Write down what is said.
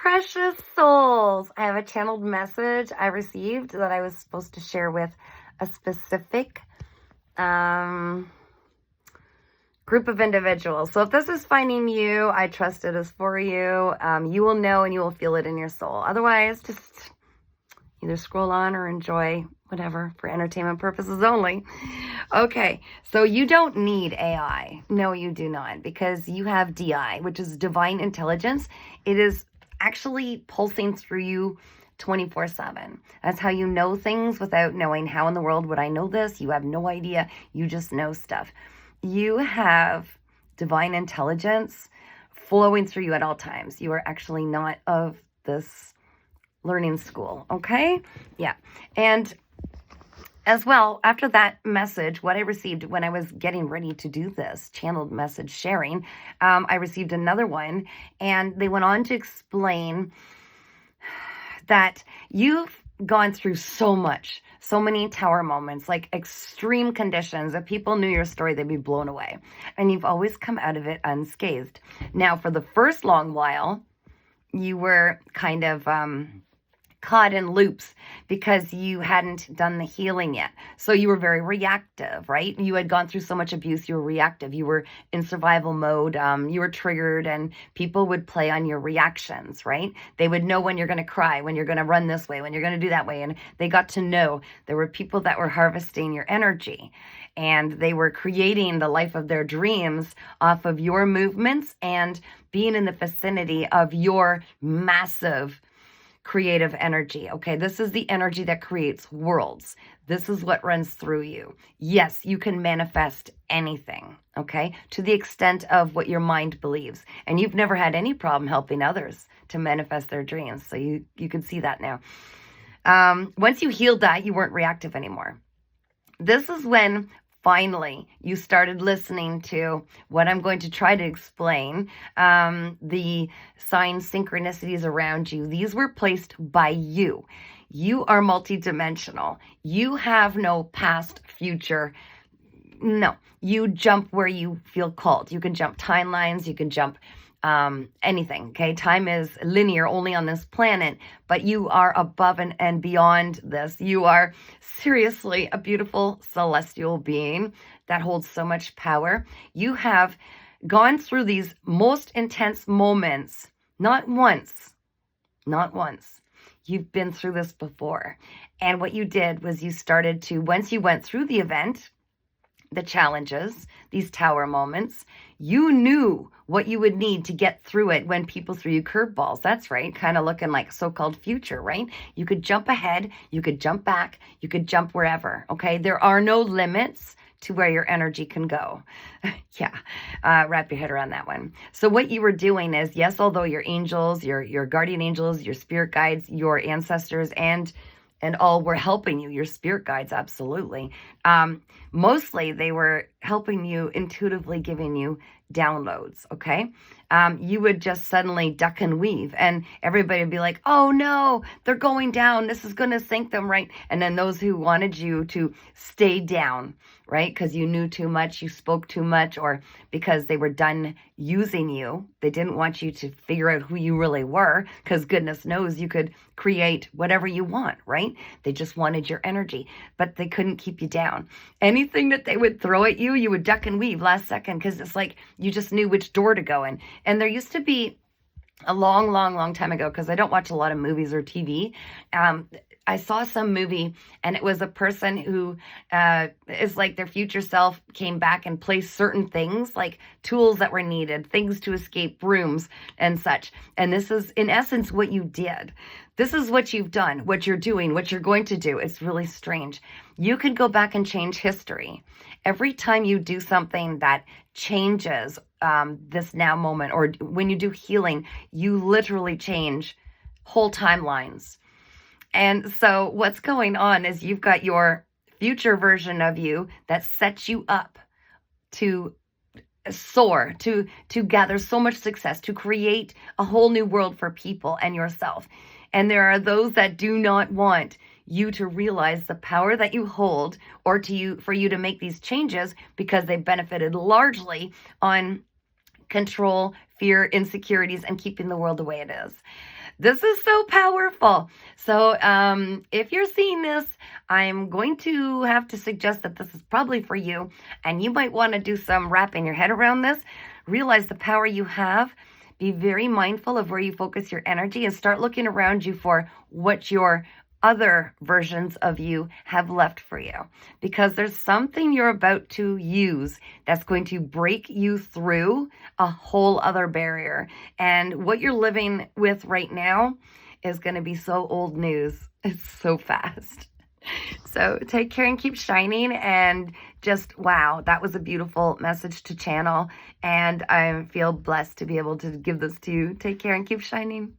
precious souls. I have a channeled message I received that I was supposed to share with a specific group of individuals. So if this is finding you, I trust it is for you. You will know and you will feel it in your soul. Otherwise, just either scroll on or enjoy whatever for entertainment purposes only. Okay, so you don't need AI. No, you do not, because you have DI, which is divine intelligence. It is actually pulsing through you 24/7. That's how you know things without knowing. How in the world would I know this? You have no idea. You just know stuff. You have divine intelligence flowing through you at all times. You are actually not of this learning school, okay? Yeah. And as well, after that message, what I received when I was getting ready to do this channeled message sharing, I received another one, and they went on to explain that you've gone through so much, so many tower moments, like extreme conditions. If people knew your story, they'd be blown away. And you've always come out of it unscathed. Now, for the first long while, you were kind of caught in loops because you hadn't done the healing yet. So you were very reactive, right? You had gone through so much abuse, you were reactive. You were in survival mode. You were triggered, and people would play on your reactions, right? They would know when you're going to cry, when you're going to run this way, when you're going to do that way. And they got to know there were people that were harvesting your energy, and they were creating the life of their dreams off of your movements and being in the vicinity of your massive creative energy. Okay, this is the energy that creates worlds. This is what runs through you. Yes, you can manifest anything, okay, to the extent of what your mind believes. And you've never had any problem helping others to manifest their dreams. So you can see that now. Once you healed that, you weren't reactive anymore. This is when finally you started listening to what I'm going to try to explain, the signs, synchronicities around you. These were placed by you. You are multidimensional. You have no past, future. No, you jump where you feel called. You can jump timelines. You can jump anything. Okay. Time is linear only on this planet, but you are above and beyond this. You are seriously a beautiful celestial being that holds so much power. You have gone through these most intense moments, not once. You've been through this before. And what you did was you started to, once you went through the event, the challenges, these tower moments, you knew what you would need to get through it when people threw you curveballs. That's right. Kind of looking like so-called future, right? You could jump ahead. You could jump back. You could jump wherever. Okay. There are no limits to where your energy can go. Yeah. Wrap your head around that one. So what you were doing is, yes, although your angels, your guardian angels, your spirit guides, your ancestors, and all were helping you, your spirit guides, absolutely. Mostly they were helping you, intuitively giving you downloads, okay? You would just suddenly duck and weave, and everybody would be like, oh no, they're going down. This is going to sink them, right? And then those who wanted you to stay down, right? Because you knew too much, you spoke too much, or because they were done using you. They didn't want you to figure out who you really were, because goodness knows you could create whatever you want, right? They just wanted your energy, but they couldn't keep you down. Anything that they would throw at you, you would duck and weave last second, because it's like you just knew which door to go in. And there used to be a long time ago, because I don't watch a lot of movies or TV. I saw some movie, and it was a person who is like their future self came back and placed certain things, like tools that were needed, things to escape, rooms and such. And this is in essence what you did. This is what you've done, what you're doing, what you're going to do. It's really strange. You can go back and change history. Every time you do something that changes this now moment, or when you do healing, you literally change whole timelines. And so what's going on is you've got your future version of you that sets you up to soar, to gather so much success, to create a whole new world for people and yourself. And there are those that do not want you to realize the power that you hold, or for you to make these changes, because they benefited largely on control, fear, insecurities, and keeping the world the way it is. This is so powerful. So if you're seeing this, I'm going to have to suggest that this is probably for you, and you might want to do some wrapping your head around this. Realize the power you have. Be very mindful of where you focus your energy and start looking around you for what your other versions of you have left for you, because there's something you're about to use that's going to break you through a whole other barrier. And what you're living with right now is going to be so old news. It's so fast. So take care and keep shining. And just, wow, that was a beautiful message to channel. And I feel blessed to be able to give this to you. Take care and keep shining.